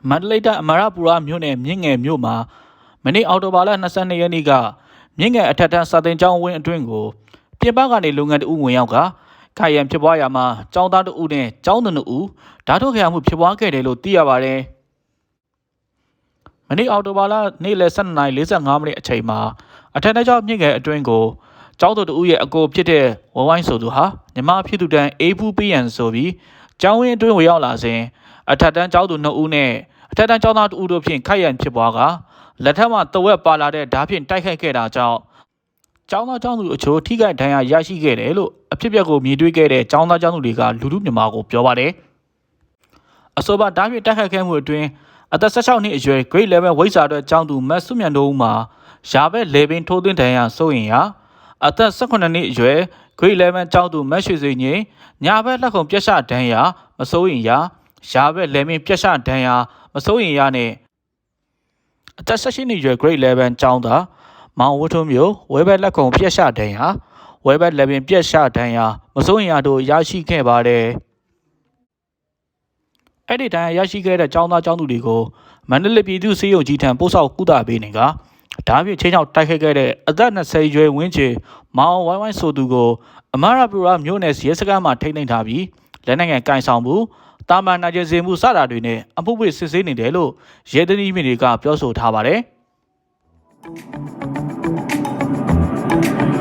မန္တလေးတိုင်းအမရပူရမြို့နယ်မြင့်ငယ်မြို့မှာမနေ့အောက်တိုဘာလ22ရက်နေ့ကမြင့်ငယ်အထက်တန်းစာသင်ကျောင်းဝင်းအတွင်းကိုပြင်ပကနေလူငယ်တဦးဝင်ရောက်ကခိုင်ရန်ဖြစ်ပွားရာမှာကျောင်းသားတဦးနဲ့ကျောင်းသူ2ဦးဓာတ်ထုတ်ခံရမှုဖြစ်ပွားခဲ့တယ်လို့သိရပါတယ်။မနေ့အောက်တိုဘာလနေ့လယ်12:45မိနစ်အချိန်မှာအထက်တန်းကျောင်းမြင့်ငယ်အတွင်းကိုကျောင်းသူ2ဦးရဲ့အကိုဖြစ်တဲ့ဝဝိုင်းဆိုသူဟာညီမဖြစ်သူတန်းအေးဖူးပေးရန်ဆိုပြီးကျောင်းဝင်းအတွင်းဝင်ရောက်လာစဉ်အထက်တန်းကျောင်းသူ2ဦးနဲ့အထက်တန်းကျောင်းသား2ဦးတို့ဖြင့်ခိုက်ရန်ဖြစ်ပွားကလက်ထက်မှတဝက်ပါလာတဲ့ဓာတ်ဖြင့်တိုက်ခိုက်ခဲ့တာကြောင့်ကျောင်းသားကျောင်းသူအချို့ထိခိုက်ဒဏ်ရာရရှိခဲ့တယ်လို့အဖြစ်အပျက်ကိုမြင်တွေ့ခဲ့တဲ့ကျောင်းသားကျောင်းသူတွေကလူထုမြန်မာကိုပြောပါတယ်။အဆိုပါဓာတ်ဖြင့်တိုက်ခိုက်ခဲ့မှုအတွင်းအသက်16နှစ်အရွယ် Grade 11ဝိဇ္ဇာအတွက်ကျောင်းသူမတ်စုမြတ်တို့မှာရာဘက်လေပင်ထိုးသွင်းဒဏ်ရာစိုးရင်ရာအသက်18နှစ်အရွယ် Grade 11ကျောင်းသူမတ်ရွှေစိန်ငိညာဘက်လက်ခုံပြက်ရှဒဏ်ရာမစိုးရင်ရာရာဘက်လေပင်ပြက်ရှဒဏ်ရာမစိုးရင်ရာနဲ့အသက်18နှစ်အရွယ် Grade 11ကျောင်းသားမောင်ဝတ်ထွန်းမျိုးဝဲဘက်လက်ခုံပြက်ရှဒဏ်ရာဝဲဘက်လေပင်ပြက်ရှဒဏ်ရာမစိုးရင်ရာတို့ရရှိခဲ့ပါတယ်။အဲ့ဒီဒဏ်ရာရရှိခဲ့တဲ့ကျောင်းသားကျောင်းသူတွေကိုမန္တလေးပြည်သူ့ဆေးရုံကြီးထံပို့ဆောင်ကုသပေးနေကဓာတ်ဖြင့်ချင်းချောက်တိုက်ခိုက်ခဲ့တဲ့အသက်20ရွယ်ဝန်းကျင်မောင်ဝိုင်းဝိုင်းဆိုသူကိုအမရပူရမြို့နယ်ရဲစခန်းမှာထိန်းသိမ်းထားပြီးလက်နက်ငယ်ကင်ဆောင်မှုတာမန်နာကျင်စေမှုစတာတွေနဲ့အမှုပွေစစ်ဆေးနေတယ်လို့ရဲတနည်းမြင့်တွေကပြောဆိုထားပါတယ်။